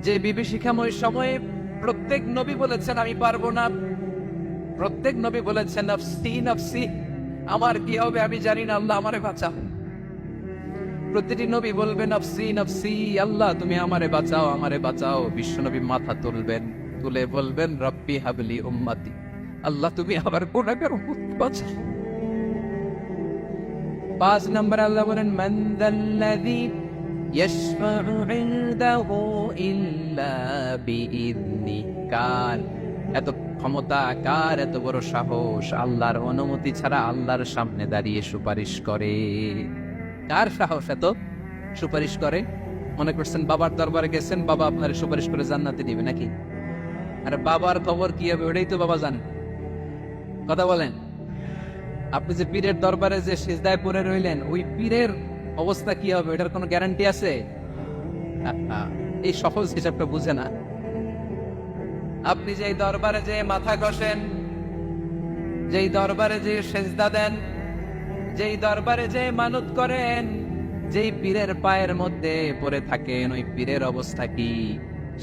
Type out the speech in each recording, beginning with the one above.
যে বিভীষিকাময় সময়ে প্রত্যেক নবী বলেছেন আমি পারবো না, প্রত্যেক নবী বলেছেন নফসি নফসি, আমার কি হবে আমি জানি না, আল্লাহ আমারে বাঁচাও। প্রতিটি নবী বলবেন নফসি নফসি, আল্লাহ তুমি আমারে বাঁচাও আমারে বাঁচাও। বিশ্বনবী মাথা তুলবেন, তুলে বলবেন রব্বি হাবলি উম্মতি, আল্লাহ তুমি আবার গুনাহগার উম্মত বাঁচাও। 5 নম্বর আল্লাহ বলেন মান যাল্লাযী ইয়াশফাউ ইনদাহু ইল্লা বিইذনি, কার এত ক্ষমতা, কার এত বড় সাহস আল্লাহর অনুমতি ছাড়া আল্লাহর সামনে দাঁড়িয়ে সুপারিশ করে? কার সাহস এত সুপারিশ করে? মনে করছেন বাবার দরবারে গেছেন, বাবা আপনার সুপারিশ করে জান্নাতে দিবে নাকি? আরে বাবার খবর কি হবে ওটাই তো বাবা জানে। কথা বলেন, আপনি যে পীরের দরবারে যে সিজদায় পড়ে রইলেন, ওই পীরের অবস্থা কি হবে এটার কোনো গ্যারান্টি আছে? এই সহজ হিসাবটা বুঝে না। আপনি যেই দরবারে যে মাথা ঘষেন, যেই দরবারে যে সেজদা দেন, যেই দরবারে যে মানত করেন, যেই পীরের পায়ের মধ্যে পড়ে থাকেন, ওই পীরের অবস্থা কি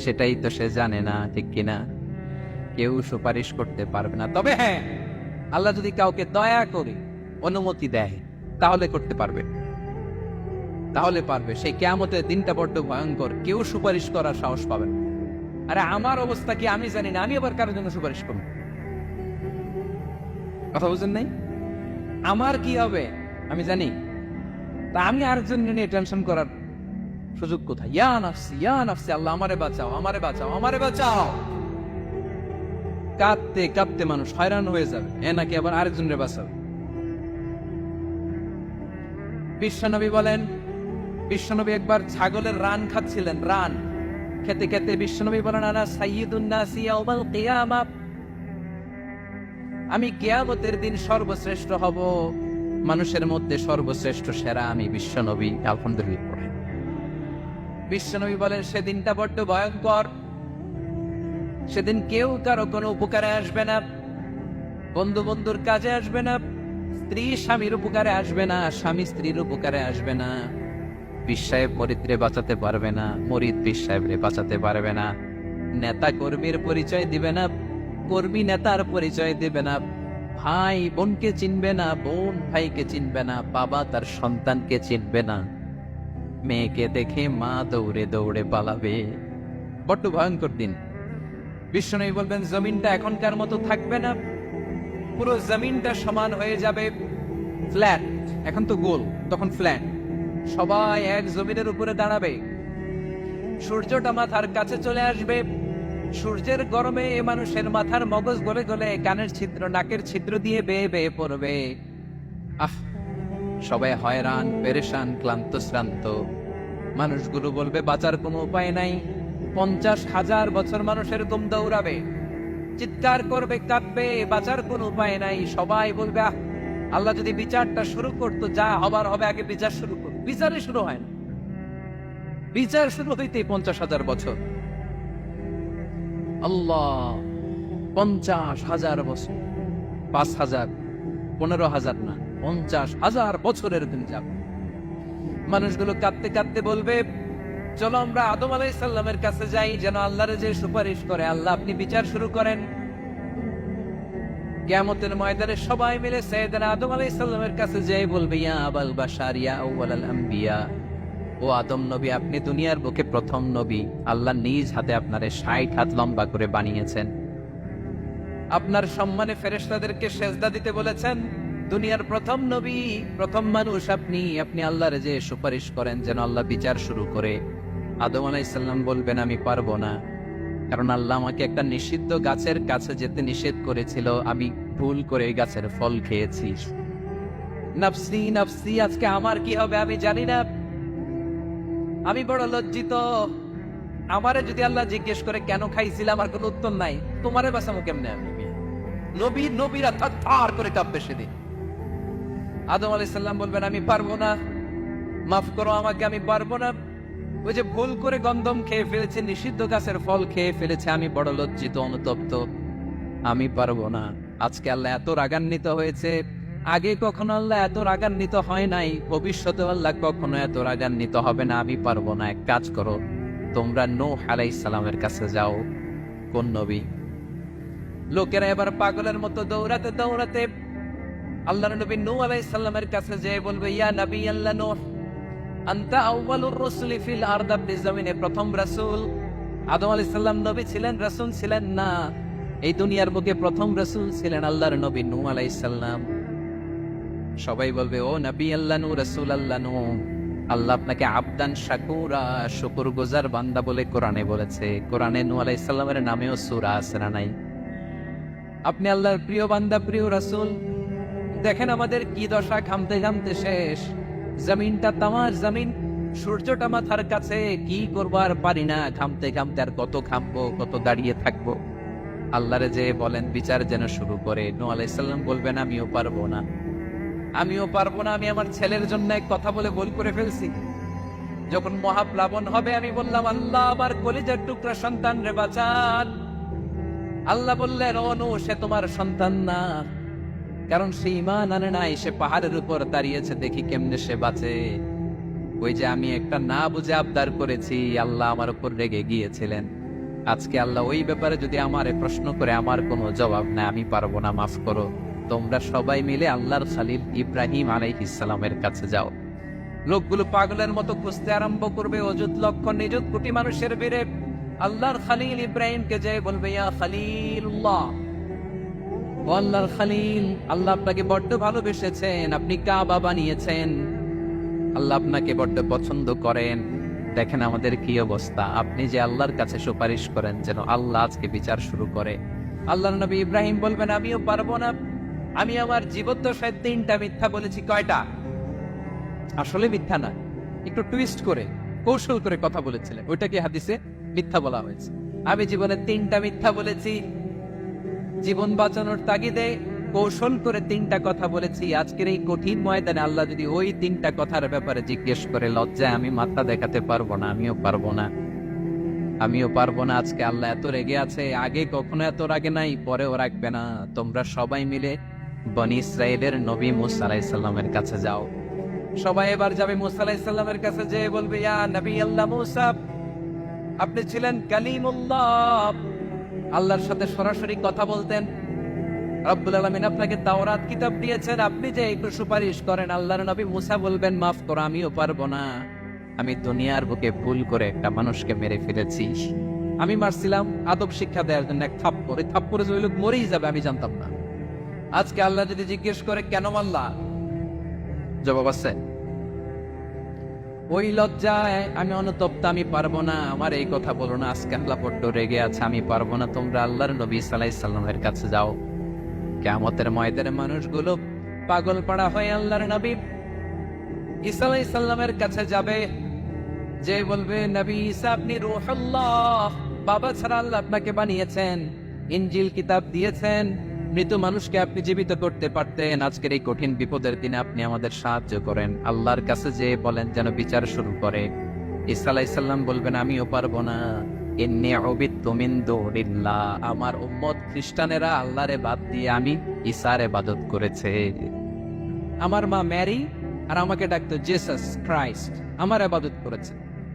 সেটাই তো সে জানে না, ঠিক কিনা? কেউ সুপারিশ করতে পারবে না। তবে হ্যাঁ, আল্লাহ যদি কাউকে দয়া করে অনুমতি দেয় তাহলে করতে পারবে, তাহলে পারবে। সেই কিয়ামতের দিনটা বড্ড ভয়ঙ্কর, কেউ সুপারিশ করার সাহস পাবে না। আরে আমার অবস্থা কি আমি জানি না, আমি আবার কারোর জন্য সুপারিশ করব? কথা বুঝেন নাই? আমার কি হবে আমি জানি, তা আমি আরেকজন নিয়ে টেনশন করার সুযোগ কোথায়? ইয়া নাফসি ইয়া নাফসি, আল্লাহ আমারে বাঁচাও আমারে বাঁচাও আমারে বাঁচাও। কাঁদতে কাঁদতে মানুষ হয়রান হয়ে যাবে, এ নাকি আবার আরেকজনের বাঁচাবে। বিশ্বনবী বলেন, বিশ্বনবী একবার ছাগলের রান খাচ্ছিলেন, রান খেতে খেতে বিশ্বনবী বলেন আনা সাইয়্যিদুন নাসি ইয়াউমাল কিয়ামা, আমি কিয়ামতের দিন সর্বশ্রেষ্ঠ হব, মানুষের মধ্যে সর্বশ্রেষ্ঠ সেরা আমি বিশ্বনবী। আলহামদুলিল্লাহ। বিশ্বনবী বলেন সেদিনটা বড্ড ভয়ঙ্কর, সেদিন কেউ কারো কোনো উপকারে আসবে না, বন্ধু বন্ধুর কাজে আসবে না, স্ত্রী স্বামীর উপকারে আসবে না, স্বামী স্ত্রীর উপকারে আসবে না, পীর সাহেব মরিদরে বাঁচাতে পারবে না, মরিদ পীর সাহেবরে বাঁচাতে পারবে না, নেতা কর্মীর পরিচয় দিবে না, কর্মী নেতার পরিচয় দিবে না, ভাই বোনকে চিনবে না, বোন ভাইকে চিনবে না, বাবা তার সন্তানকে চিনবে না, মেয়েকে দেখে মা দৌড়ে দৌড়ে পালাবে। বড্ড ভয়ঙ্কর দিন। বিশ্বনবী বলবেন জমিনটা এখনকার মতো থাকবে না, পুরো জমিনটা সমান হয়ে যাবে, ফ্ল্যাট। এখন তো গোল, তখন ফ্ল্যাট। সবাই এক জমিনের উপরে দাঁড়াবে, সূর্যটা মাথার কাছে চলে আসবে, সূর্যের গরমে মানুষের মাথার মগজ গলে গলে কানের ছিদ্র নাকের ছিদ্র দিয়ে বেয়ে বেয়ে পড়বে। আহ, সবাই হয়রান পেরেশান ক্লান্ত শ্রান্ত। মানুষগুলো বলবে বাঁচার কোনো উপায় নাই। 50,000 বছর মানুষ এরকম দৌড়াবে, চিৎকার করবে, কাঁদবে, বাঁচার কোনো উপায় নাই। সবাই বলবে আহ, আল্লাহ যদি বিচারটা শুরু করতো, যা হবার হবে, আগে বিচার শুরু করতো। বিচারই শুরু হয় না, বিচার শুরু হইতেই 50,000 বছর। আল্লাহ, 50,000 বছর, 5,000, 15,000 না, 50,000 বছরের দিন যাবে। মানুষগুলো কাঁদতে কাঁদতে বলবে চলো আমরা আদম আলাইহিস সালামের কাছে যাই, যেন আল্লাহর যে সুপারিশ করে, আল্লাহ আপনি বিচার শুরু করেন। কিয়ামতের ময়দানে সবাই মিলে সাইয়েদনা আদম আলাইহিস সালামের কাছে যেয়ে বলবে ইয়া আবাল বাশার ইয়া আউয়ালাল আম্বিয়া, ও আদম নবী আপনি দুনিয়ার বুকে প্রথম নবী, আল্লাহ নিজ হাতে আপনারে 60 হাত লম্বা করে বানিয়েছেন, আপনার সম্মানে ফেরেশতাদেরকে সেজদা দিতে বলেছেন, দুনিয়ার প্রথম নবী প্রথম মানুষ আপনি, আপনি আল্লাহর যে সুপারিশ করেন যেন আল্লাহ বিচার শুরু করে। আদম আলাইহিস সালাম বলবেন আমি পারবো না, কারণ আল্লাহ আমাকে একটা নিষিদ্ধ গাছের কাছে যেতে নিষেধ করেছিল, আমি ভুল করে এই গাছের ফল খেয়েছি। নাফসি নাফসি, আজকে আমার কি হবে আমি জানি না, আমি বড় লজ্জিত। আমারে যদি আল্লাহ জিজ্ঞেস করে কেন খাইছিলাম, আমার কোনো উত্তর নাই, তোমারে বাঁচাবো কেমনে আমি? নবীরা থার করে কাঁপবে সেদিন। আদম আলাইহিস সালাম বলবেন আমি পারবো না, মাফ করো আমাকে, আমি পারবো না, ওই যে ভুল করে গন্ধম খেয়ে ফেলেছে, নিষিদ্ধ গাছের ফল খেয়ে ফেলেছে, আমি বড় লজ্জিত অনুতপ্ত, আমি পারবো না। আজকে আল্লাহ এত রাগান্বিত হয়েছে, আগে কখনো আল্লাহ এত রাগান্বিত হয় নাই, ভবিষ্যতে আল্লাহ কখনো এত রাগান্বিত হবে না, আমি পারবো না। এক কাজ করো, তোমরা নূহ আলাইহিস সালামের কাছে যাও। কোন নবী? লোকেরা এবার পাগলের মতো দৌড়াতে দৌড়াতে আল্লাহর নবী নূহ আলাইহিস সালামের কাছে যেয়ে বলবে, ইয়া নবী আল্লাহ নূহ, আনতা আউয়ালুর রাসূলি ফিল আরদ, আপনি জমিনে প্রথম রাসূল। আদম আলাইহিস সালাম নবী ছিলেন, রাসূল ছিলেন না। এই দুনিয়ার বুকে প্রথম রাসূল ছিলেন আল্লাহর নবী নূহ আলাইহিস সালাম। সবাই বলবে, ও নবী আল্লাহ নূহ, রাসূল আল্লাহ নূহ, আল্লাহ আপনাকে আবদান শাকুরা, শুকরগুজার বান্দা বলে কোরআনে বলেছে। কোরআনে নূহ আলাইহিস সালামের নামেও সূরা আছে না নাই? আপনি আল্লাহর প্রিয় বান্দা, প্রিয় রাসূল। দেখেন আমাদের কি দশা, ঘামতে ঘামতে শেষ। জমিনটা তামার জমিন, সূর্যটা মাথার কাছে, কি করবো আর পারি না, ঘামতে ঘামতে আর কত ঘামবো, কত দাঁড়িয়ে থাকবো। আল্লাহরে যে বলেন বিচার যেন শুরু করে। নূহ আলাইহিস সালাম বলবেন, আমিও পারবো না, আমিও পারবো না, আমি আমার ছেলের জন্য এক কথা বলে ভুল করে ফেলছি। যখন মহাপ্লাবন হবে আমি বললাম, আল্লাহ আমার কলিজার টুকরা সন্তান রে বাঁচান। আল্লাহ বললেন, ও নূহ, সে তোমার সন্তান না, কারণ সে ঈমান আনে নাই, সে পাহাড়ের উপর দাঁড়িয়েছে, দেখি কেমনে সে বাঁচে। ওই যে আমি একটা না বুঝে আবদার করেছি, আল্লাহ আমার উপর রেগে গিয়েছিলেন। আজকে আল্লাহ ওই ব্যাপারে যদি আমারে প্রশ্ন করে, আমার কোনো জবাব নাই, আমি পারবো না, মাফ করো। তোমরা সবাই মিলে আল্লাহর খলিল ইব্রাহিম আলাইহিস সালামের কাছে যাও। লোকগুলো পাগলের মতো খুঁজতে আরম্ভ করবে, অযুত লক্ষ নিযুত কোটি মানুষের ভিড়ে আল্লাহর খলিল ইব্রাহিমকে যে বলবে, ইয়া খলিলুল্লাহ, ও আল্লাহর খলিল, আল্লাহ আপনাকে বড্ড ভালোবেসেছেন, আপনি কাবা বানিয়েছেন, আল্লাহ আপনাকে বড্ড পছন্দ করেন। দেখেন আমাদের কি অবস্থা, আপনি যে আল্লাহর কাছে সুপারিশ করেন যেন আল্লাহ আজকে বিচার শুরু করে। আল্লাহর নবী ইব্রাহিম বলবেন, আমিও পারবো না, আমি আমার জীবদ্দশায় 3টা মিথ্যা বলেছি। কয়টা? আসলে মিথ্যা না, একটু টুইস্ট করে কৌশল করে কথা বলেছিলেন, ওইটাকে হাদিসে মিথ্যা বলা হয়েছে। আমি জীবনে 3টা মিথ্যা বলেছি, জীবন বাঁচানোর তাগিদে কৌশল করে 3টা কথা বলেছি। আজকের এই কঠিন ময়দানে আল্লাহ যদি ওই 3টা কথার ব্যাপারে জিজ্ঞেস করে, লজ্জায় আমি মাথা দেখাতে পারবো না, আমিও পারবো না, আমিও পারবো না। আজকে আল্লাহ এত রেগে আছে, আগে কখনো এত রাগে নাই, পরেও রাখবে না। তোমরা সবাই মিলে বনি ইসরাইলের নবী মূসা আলাইহিস সালামের কাছে যাও। সবাই এবার যাবে মুসা আলাইহিস সালামের কাছে, যেয়ে বলবে, ইয়া নবী আল্লাহ মূসা, আপনি ছিলেন কালিমুল্লাহ, আল্লাহর সাথে সরাসরি কথা বলতেন। রব্বুল আলামিন আপনাকে তাওরাত কিতাব দিয়েছেন, আপনি যে একটু সুপারিশ করেন। আল্লাহর নবী মূসা বলবেন, মাফ করো, আমিও পারবো না, আমি দুনিয়ার বুকে ভুল করে একটা মানুষকে মেরে ফেলেছি। আমি মারছিলাম আদব শিক্ষা দেওয়ার জন্য এক থাপ্পড়, এই থাপ্পড়ে যে ওই লোক মরেই যাবে আমি জানতাম না। আজকে আল্লাহ যদি জিজ্ঞেস করে কেন মারলা, জবাব আছে? ওই লজ্জায় আমি অনুতপ্ত, আমি পারবো না, আমার এই কথা বলো না। আজকে আল্লাহ বড্ড রেগে আছে, আমি পারবো না। তোমরা আল্লাহর নবী ঈসা আলাইহিস সালামের কাছে যাও। কিয়ামতের ময়দানে মানুষগুলো পাগল পাড়া হয়ে আল্লাহর নবী ঈসা আলাইহিস সালামের কাছে যাবে, যে বলবে, নবী ঈসা আপনি রূহুল্লাহ, বাবা ছাড়া আল্লাহ আপনাকে বানিয়েছেন, ইনজিল কিতাব দিয়েছেন, মৃত মানুষকে আপনি জীবিত করতে পারতেন। আজকের এই কঠিন বিপদের দিনে আপনি আমাদের সাহায্য করেন। আল্লাহর কাছে যে বলেন যেন বিচার শুরু করে। ঈসা আলাইহিস সালাম বলবেন, আমিও পারবো না, ইন্নী উবিদতু মিন দুনিল্লাহ, আমার উম্মত খ্রিস্টানেরা আল্লাহরে বাদ দিয়ে আমি ঈসার ইবাদত করেছে। আমার মা ম্যারি আর আমাকে ডাকতো জেসাস ক্রাইস্ট, আমার ইবাদত করেছে।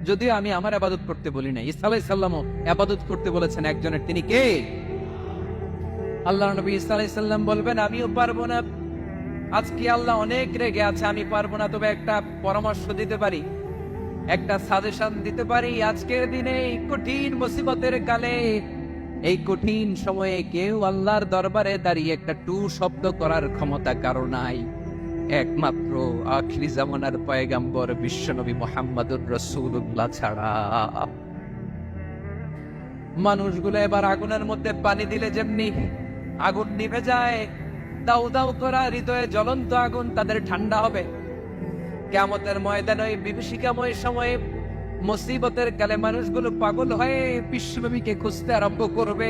যদিও আমি আমার ইবাদত করতে বলি না, ঈসা আলাইহিস সালামও ইবাদত করতে বলেছেন একজনের, তিনি কে? আল্লাহর নবী ঈসা আলাইহিস সালাম বলবেন, আমিও পারবো না। আজকে আল্লাহ অনেক রেগে আছে, আমি পারবো না, তবে একটা পরামর্শ দিতে পারি, একটা সাজেশন দিতে পারি। আজকের দিনে এই কঠিন মুসিবতের কালে, এই কঠিন সময়ে কেউ আল্লাহর দরবারে দাঁড়িয়ে একটা টু শব্দ করার ক্ষমতা কারো নাই, একমাত্র আখিরি জামানার পয়গাম্বর বিশ্বনবী মুহাম্মদুর রাসূলুল্লাহ ছাড়া। মানুষগুলো এবার আগুনের মধ্যে পানি দিলে যেমনি আগুন নিভে যায়, দাউ দাউ করা হৃদয়ে জ্বলন্ত আগুন তাদের ঠান্ডা হবে। কিয়ামতের ময়দানে ওই বিভীষিকাময় সময়ে, মুসিবতের কালে মানুষগুলো পাগল হয়ে বিশ্বনবীকে খুঁজতে আরম্ভ করবে।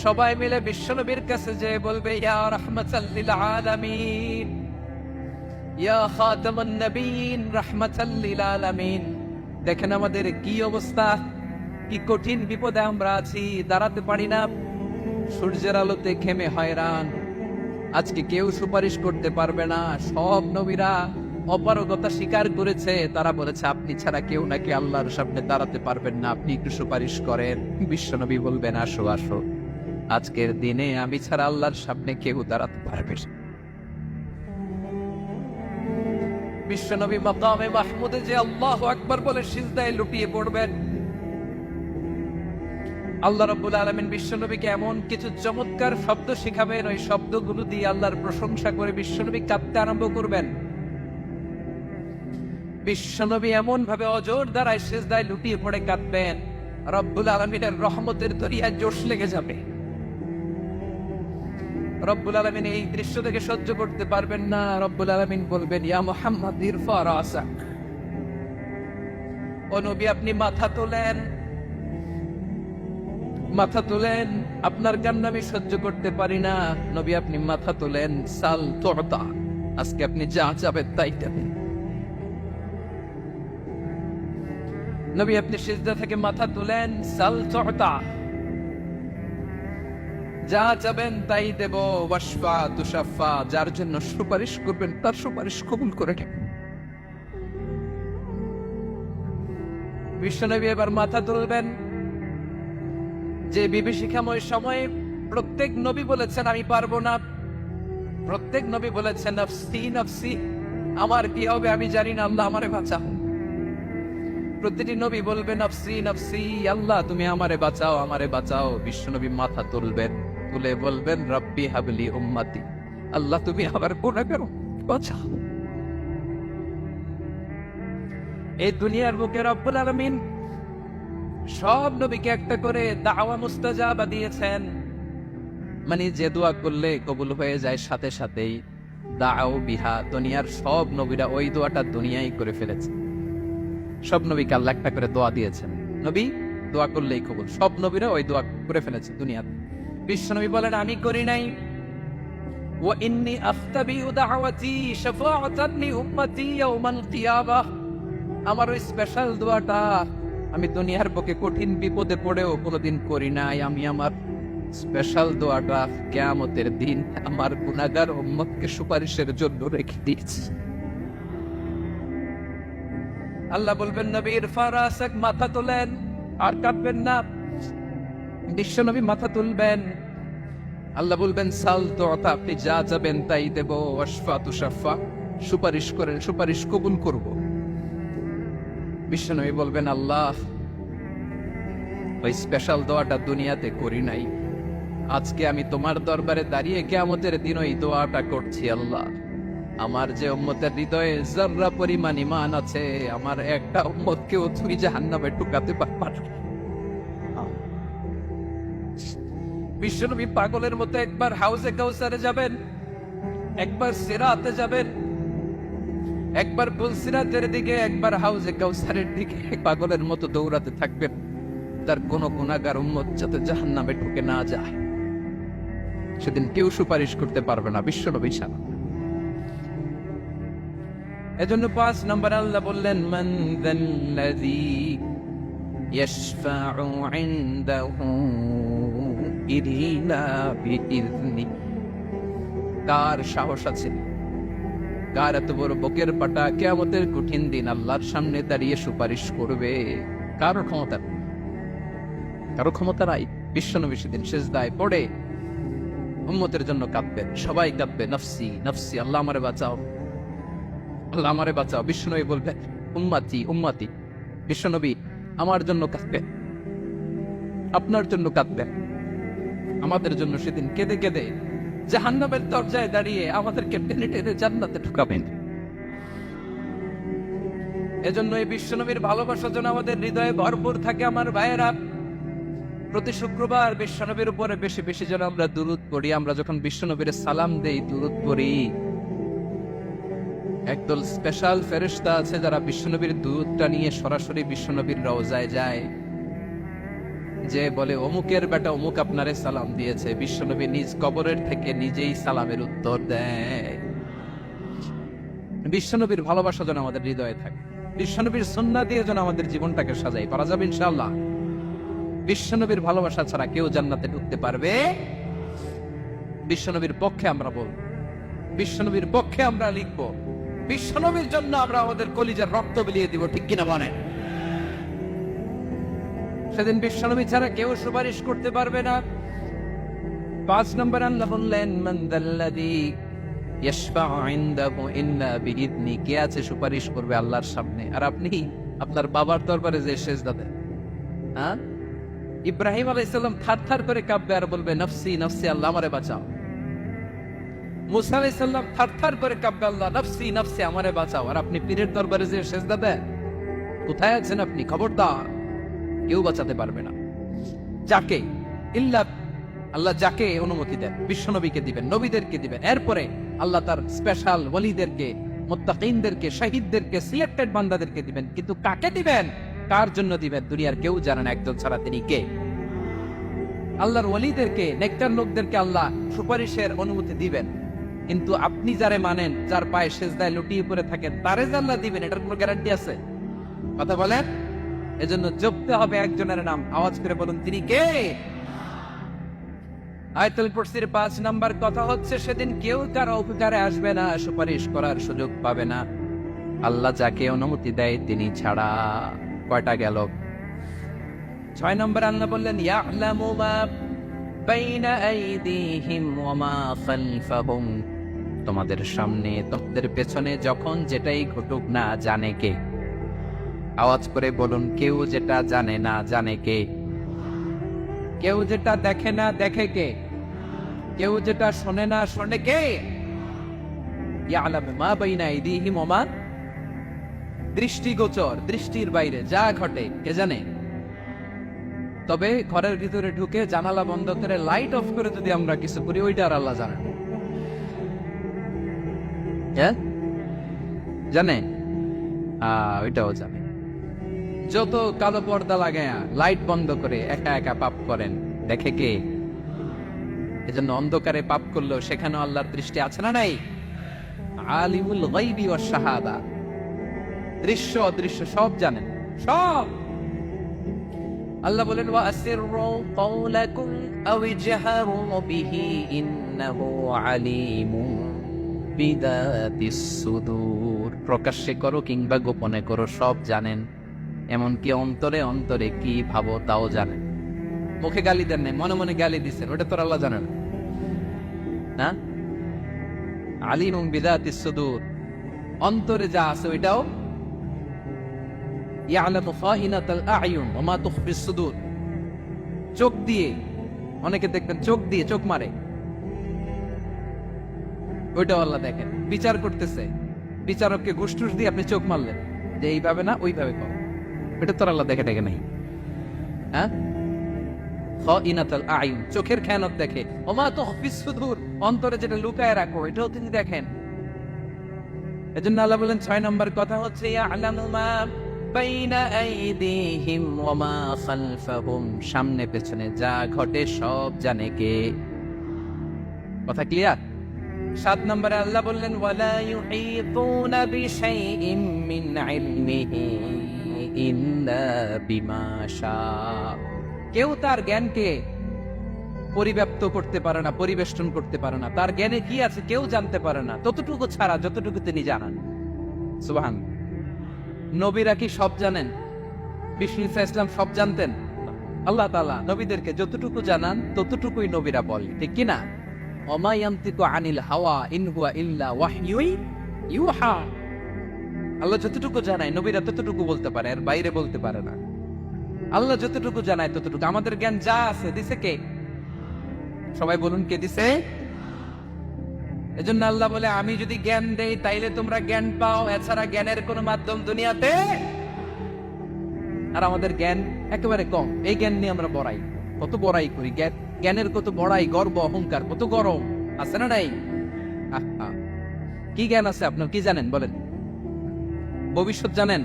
সবাই মিলে বিশ্বনবীর কাছে যে বলবে, ইয়া রাহমাতাল লিল আলামিন, ইয়া খাতামুন নবিয়্যিন, রাহমাতাল লিল আলামিন। দেখেন আমাদের কি অবস্থা, কি কঠিন বিপদে আমরা আছি, দাঁড়াতে পারি না, সূর্যের আলোতে ঘেমে হয়রান। আজকে কেউ সুপারিশ করতে পারবে না, সব নবীরা অপারগতা স্বীকার করেছে, তারা বলেছে আপনি ছাড়া কেউ নাকি আল্লাহর সামনে দাঁড়াতে পারবেন না, আপনি একটু সুপারিশ করেন। বিশ্বনবী বলবেন আসো আসো, আজকের দিনে আমি ছাড়া আল্লাহর সামনে কেউ দাঁড়াতে পারবে না। বিশ্বনবী মাকামে মাহমুদে যে আল্লাহু আকবার বলে সিজদায় লুটিয়ে পড়বেন, আল্লাহ রাব্বুল আলামিন বিশ্বনবীকে এমন কিছু চমৎকার শব্দ শিখাবেন, ওই শব্দগুলো দিয়ে আল্লাহর প্রশংসা করে বিশ্বনবী কাঁদতে আরম্ভ করবেন। বিশ্বনবী এমন ভাবে অজোর দ্বারায় সিজদায় লুটিয়ে পড়ে কাঁদবেন, রব্বুল আলামিনের রহমতের দরিয়ায় জোশ লেগে যাবে। রব্বুল আলামিন এই দৃশ্য থেকে সহ্য করতে পারবেন না। রব্বুল আলামিন বলবেন ইয়া মুহাম্মদ ইরফা রাসাক, ও নবী আপনি মাথা তোলেন, মাথা তোলেন, আপনার কান্না আমি সহ্য করতে পারি না। নবী আপনি মাথা তোলেন, সাল তুতা, আজকে আপনি যা চাবেন তাই দেবেন। নবী আপনি সিজদা থেকে মাথা তুলেন, সাল তুতা, যা চাবেন তাই দেব। ওয়াশফা তুশাফা, যার জন্য সুপারিশ করবেন তার সুপারিশ কবুল করে নেবেন। বিশ্বনবী এবার মাথা তুলবেন। যে বিভীষিকাময় সময়ে প্রত্যেক নবী বলেছেন আমি পারবো না, প্রত্যেক নবী বলেছেন নফসি নফসি, আমার কি হবে আমি জানি না, আল্লাহ আমারে বাঁচাও। প্রতিটি নবী বলবেন নফসি নফসি, আল্লাহ তুমি আমারে বাঁচাও আমারে বাঁচাও। বিশ্বনবী মাথা তুলবেন, তুলে বলবেন রব্বি হাবলি উম্মতি, আল্লাহ তুমি আমার গুনাহগার বাঁচাও। এই দুনিয়ার বুকে রব্বুল আলামিন সব নবীকে একটা করে দাওয়া মুস্তাজাবা দিয়েছেন, মানে যে দোয়া করলে কবুল হয়ে যায় সাথে সাথেই। দাও বিহা, দুনিয়ার সব নবীরা ওই দোয়াটা দুনিয়ায় করে ফেলেছে। সব নবীকে আল্লাহ একটা করে দোয়া দিয়েছেন, নবী দোয়া করলেই কবুল। সব নবীরা ওই দোয়া করে ফেলেছে দুনিয়াতে। বিশ্বনবী বলেন আমি করি নাই। ওয়া ইন্নী আফতাবিউ দাওয়াতি শাফাআতান লি উম্মতি ইয়াউমাল কিয়ামাহ, আমার ওই স্পেশাল দোয়াটা আমি দুনিয়ার বুকে কঠিন বিপদে পড়েও কোনোদিন করি নাই। আমি আমার স্পেশাল দোয়াটা কিয়ামতের দিন আমার গুনাহগার উম্মতকে সুপারিশের জন্য রেখে দিয়েছি। আল্লাহ বলবেন নবী ইরফা রাসাক, মাথা তোলেন, আর কাঁদবেন না। বিশ্বনবী মাথা তুলবেন, আল্লাহ বলবেন সাল তুতা, আপনি যা যাবেন তাই দেব। ওয়াশফা তুশাফা, সুপারিশ করেন সুপারিশ কবুল করব। বিশ্বনবী বলবেন আল্লাহ ওই স্পেশাল দোয়াটা দুনিয়াতে করি নাই, আজকে আমি তোমার দরবারে দাঁড়িয়ে কিয়ামতের দিন ওই দোয়াটা করছি। আল্লাহ আমার যে উম্মতের হৃদয়ে যাররা পরিমাণ ঈমান আছে, আমার একটা উম্মতকেও তুমি জাহান্নামে ঢুকাতে পারবা না। বিশ্বনবী পাগলের মতো একবার হাউজে কাউসারে যাবেন, একবার সিরাতে যাবেন, একবার পুলসিরাতের দিকে, একবার হাউজে কাউসারের দিকে পাগলের মতো দৌড়াতে থাকবেন, তার কোন গুনাহগার উম্মত যাতে জাহান্নামে ঢুকে না যায়। সেদিন কেউ সুপারিশ করতে পারবে না বিশ্বনবী ছাড়া। এজন্য 5 নম্বর আল্লাহ বললেন মান যাল্লাযী ইয়াশফাউ ইনদাহু ইল্লা বিইযনি, কার সাহস আছে, কার এত বড় বুকের পাটা কিয়ামতের কঠিন দিন আল্লাহর সামনে দাঁড়িয়ে সুপারিশ করবে? কারো ক্ষমতা নেই, কারো ক্ষমতা নাই। বিশ্বনবী সেদিন সিজদায় পড়ে উম্মতের জন্য কাঁদবেন, সবাই কাঁদবে নফসি নফসি, আল্লাহ আমারে বাঁচাও আল্লাহ আমারে বাঁচাও। বিশ্বনবী বলবেন উম্মতি উম্মতি, বিশ্বনবী আমার জন্য কাঁদবেন, আপনার জন্য কাঁদবেন, আমাদের জন্য সেদিন কেঁদে কেঁদে জাহান্নামের দরজায় দাঁড়িয়ে আমাদেরকে টেনে টেনে জান্নাতে ঢুকাবেন। এজন্য এই বিশ্বনবীর ভালোবাসা যেন আমাদের হৃদয়ে ভরপুর থাকে। আমার ভাইয়েরা, প্রতি শুক্রবার বিশ্বনবীর উপরে বেশি বেশি যেন আমরা দুরূদ পড়ি। আমরা যখন বিশ্বনবীর সালাম দেই, দুরূদ পড়ি, একদল স্পেশাল ফেরেশতা আছে যারা বিশ্বনবীর দুরূদটা নিয়ে সরাসরি বিশ্বনবীর রওজায় যায়, যে বলে অমুকের বেটা অমুক আপনারে সালাম দিয়েছে। বিশ্বনবী নিজ কবরের থেকে নিজেই সালামের উত্তর দেয়। বিশ্বনবীর ভালোবাসা যেন আমাদের হৃদয়ে থাকে, বিশ্বনবীর সুন্নাহ দিয়ে যেন আমাদের জীবনটাকে সাজাই। পারা যাবে ইনশাআল্লাহ। বিশ্বনবীর ভালোবাসা ছাড়া কেউ জান্নাতে ঢুকতে পারবে? বিশ্বনবীর পক্ষে আমরা বলব, বিশ্বনবীর পক্ষে আমরা লিখব, বিশ্বনবীর জন্য আমরা আমাদের কলিজার রক্ত বিলিয়ে দিব, ঠিক কিনা বলেন? সেদিন বিশ্বনবী ছাড়া কেউ সুপারিশ করতে পারবে না। 5 নম্বর আল্লাহ বললেন, মান দাল্লাযী ইয়াশফাউ ইনদাহু ইল্লা বিইذনি, কে আছে সুপারিশ করবে আল্লাহর সামনে আর আপনি আপনার বাবার দরবারে যে সেজদা দেন? হ্যাঁ, ইব্রাহিম আলাইহিস সালাম থারথার করে কাঁপবে আর বলবে নফসি নফসি, আল্লাহ আমারে বাঁচাও। মুসা আলাইহিস সালাম থারথার করে কাঁপবে, আল্লাহ নফসি নফসি, আমারে বাঁচাও। আর আপনি পীরের দরবারে যে সেজদা দেন, কোথায় আছেন আপনি? খবরদার, কেউ বাঁচাতে পারবে না। যাকে ইল্লা আল্লাহ যাকে অনুমতি দেন, বিশ্বনবীকে দিবেন, নবীদেরকে দিবেন, এরপরে আল্লাহ তার স্পেশাল ওয়ালিদেরকে, মুত্তাকিনদেরকে, শহীদদেরকে, সিলেক্টেড বান্দাদেরকে দিবেন। কিন্তু কাকে দিবেন, কার জন্য দিবেন, দুনিয়ার কেউ জানে না একজন ছাড়া, তিনি কে? আল্লাহর ওয়ালিদেরকে, নেককার লোকদেরকে আল্লাহ সুপারিশের অনুমতি দিবেন, কিন্তু আপনি যারে মানেন, যার পায়ে সেজদায় লুটিয়ে পড়ে থাকেন, তারে যে আল্লাহ দিবেন, এটার কোনো গ্যারান্টি আছে? কথা বলেন। এজন্য জপতে হবে একজনের নাম, আওয়াজ করে বলুন, তিনি কে? আয়াতুল কুরসির 5 নাম্বার কথা হচ্ছে, সেদিন কেউ কারো উপকারে আসবে না, সুপারিশ করার সুযোগ পাবে না, আল্লাহ যাকে অনুমতি দেয় তিনি ছাড়া। কয়টা গেল? 6 নম্বর আল্লাহ বললেন, ইয়ালামু মা বাইনা আইদিহিম ওয়া মা খালফাহুম, তোমাদের সামনে তোমাদের পেছনে যখন যেটাই ঘটুক না জানে কে? আওয়াজ করে বলুন, কেউ যেটা জানে না জানে কে? কেউ যেটা দেখে না দেখে কে? কেউ যেটা শোনে না শোনে কে? ইয়ালামু মা বাইনা আইদিহিম ওয়া মা, দৃষ্টিগোচর, দৃষ্টির বাইরে যা ঘটে কে জানে? তবে ঘরের ভিতরে ঢুকে জানালা বন্ধ করে লাইট অফ করে যদি আমরা কিছু করি, ওইটা আর আল্লাহ জানেন। জানে? ওইটাও জানে। যত কালো পর্দা লাগায়া লাইট বন্ধ করে একা একা পাপ করেন, দেখে কে? এজন্য অন্ধকারে পাপ করলেও সেখানেও আল্লাহর দৃষ্টি আছে না নাই? আলিমুল গায়বি ওয়াশ শাহাদা, দৃশ্য অদৃশ্য সব জানেন, সব। আল্লাহ বলেন, ওয়া আসিররু কাওলাকুম আও ইজহারু বিহি ইন্নাহু আলিমুন বিদাতিস সুদূর, প্রকাশ্যে করো কিংবা গোপনে করো সব জানেন, এমনকি অন্তরে অন্তরে কি ভাবো তাও জানেন। মুখে গালি দেন নাই, মনে মনে গালি দিচ্ছেন, ওটা তো আল্লাহ জানেন না? আলিমুন বিদাতিস সুদূর, অন্তরে যা আছে ওইটাও। ইয়ালামু খাইনাতাল আ'য়ুন ওয়া মা তুখফিস সুদূর, চোখ দিয়ে, অনেকে দেখবেন চোখ দিয়ে চোখ মারে, ওইটাও আল্লাহ দেখেন। বিচার করতেছে, বিচারককে ঘুষ টুস দিয়ে আপনি চোখ মারলেন যে এইভাবে না ওইভাবে কর, এটা তো আল্লাহ দেখে দেখে নাই? হ্যাঁ, খাইনাতাল আ'য়ুন, চোখের খেয়ানত দেখে, ওয়া মা তুখফিস সুদূর, অন্তরে যেটা লুকায় রাখো এটাও তিনি দেখেন। এজন্য আল্লাহ বলেন 6 নম্বর কথা হচ্ছে, ইয়ালামু মা বাইনা আইদিহিম ওয়া মা খালফাহুম, সামনে পেছনে যা ঘটে সব জানে কে? কথা ক্লিয়ার? 7 নম্বরে আল্লাহ বললেন, ওয়ালা ইউহিতুনা বিশাইইম মিন ইলমিহি ইল্লা বিমা শা, কেউ তার জ্ঞানকে পরিব্যাপ্ত করতে পারে না, পরিবেষ্টন করতে পারে না, তার জ্ঞানে কি আছে কেউ জানতে পারে না, ততটুকু ছাড়া যতটুকু তিনি জানান। সুবহান। নবীরা কি সব জানেন? বিষ্ণু ইসলাম সব জানতেন? আল্লাহ তাআলা নবীদেরকে যতটুকু জানান ততটুকুই নবীরা বলে, ঠিক কি না? ওমা ইয়ানতিকু আনিল হাওয়া ইন হুয়া ইল্লা ওয়াহয়ুন ইউহা, আল্লাহ যতটুকু জানায় নবীরা ততটুকু বলতে পারে, এর বাইরে বলতে পারে না। আল্লাহ যতটুকু জানায় ততটুকু। আমাদের জ্ঞান যা আছে দিছে কে? সবাই বলুন, কে দিছে? এজন্য আল্লাহ বলে, আমি যদি জ্ঞান দেই তাইলে তোমরা জ্ঞান পাও, এছাড়া জ্ঞানের কোন মাধ্যম দুনিয়াতে। আর আমাদের জ্ঞান একেবারে কম, এই জ্ঞান নিয়ে আমরা বড়াই, কত বড়াই করি, জ্ঞানের কত বড়াই, গর্ব অহংকার, কত গরম আছে না নাই? কি জ্ঞান আছে আপনার? কি জানেন বলেন? ভবিষ্যৎ জানেন?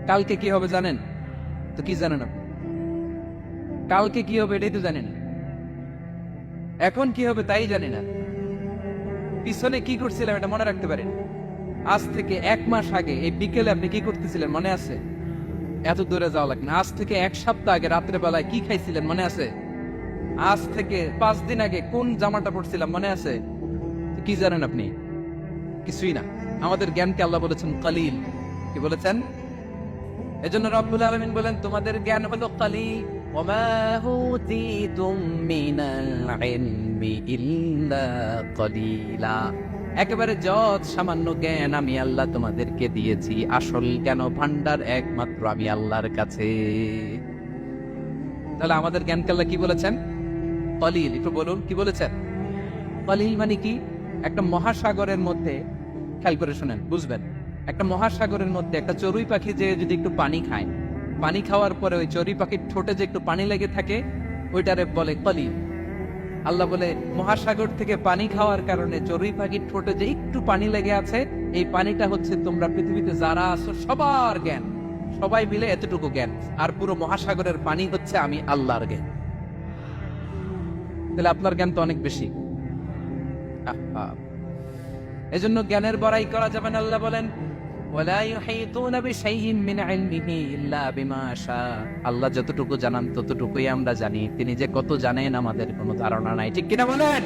কালকে কি হবে জানেন? তো কি জানেন আপনি? কালকে কি হবে এটাই তো জানেন না, এখন কি হবে তাই জানি না, পিছনে কি করছিলাম এটা মনে রাখতে পারেন? আজ থেকে 1 মাস আগে এই বিকেলে আপনি কি করতেছিলেন মনে আছে? এত দূরে যাওয়া লাগে না। আজ থেকে 1 সপ্তাহ আগে রাত্রে বেলায় কি খাইছিলেন মনে আছে? আজ থেকে 5 দিন আগে কোন জামাটা পরছিলাম মনে আছে? কি জানেন আপনি? কিছুই না। আমাদের জ্ঞানকে আল্লাহ বলেছেন কলিল। কি বলেছেন? এজন্য রব্বুল আলামিন বলেন তোমাদের জ্ঞান হলো কলিল। ওমা উতীতুম মিনাল ইলমি ইল্লা কলিলা। একেবারে যত সামান্য জ্ঞান আমি আল্লাহ তোমাদেরকে দিয়েছি, আসল জ্ঞান ভান্ডার একমাত্র আমি আল্লাহর কাছে। তাহলে আমাদের জ্ঞানকে আল্লাহ কি বলেছেন? কলিল। একটু বলুন কি বলেছেন? কলিল মানে কি? একটা মহাসাগরের মধ্যে, খেয়াল করে শুনেন বুঝবেন, একটা মহাসাগরের মধ্যে একটা চড়ুই পাখি যে যদি একটু পানি খায়, পানি খাওয়ার পরে ওই চড়ুই পাখির ঠোঁটে যে একটু পানি লেগে থাকে ওইটারে বলে কলিল। আল্লাহ বলে মহাসাগর থেকে পানি খাওয়ার কারণে চড়ুই পাখির ঠোঁটে যে একটু পানি লেগে আছে, এই পানিটা হচ্ছে তোমরা পৃথিবীতে যারা আছো সবার জ্ঞান, সবাই মিলে এতটুকু জ্ঞান, আর পুরো মহাসাগরের পানি হচ্ছে আমি আল্লাহর জ্ঞান। তাহলে আপনার জ্ঞান তো অনেক বেশি। এজন্য জ্ঞানের বড়াই করা যাবে না। আল্লাহ বলেন ওয়ালা ইউহিতুনা বিশাইইন মিন ইলমিহি ইল্লা বিমা শা। আল্লাহ যতটুকু জানান ততটুকুই আমরা জানি, তিনি যে কত জানেন আমাদের কোনো ধারণা নাই। ঠিক কিনা বলেন?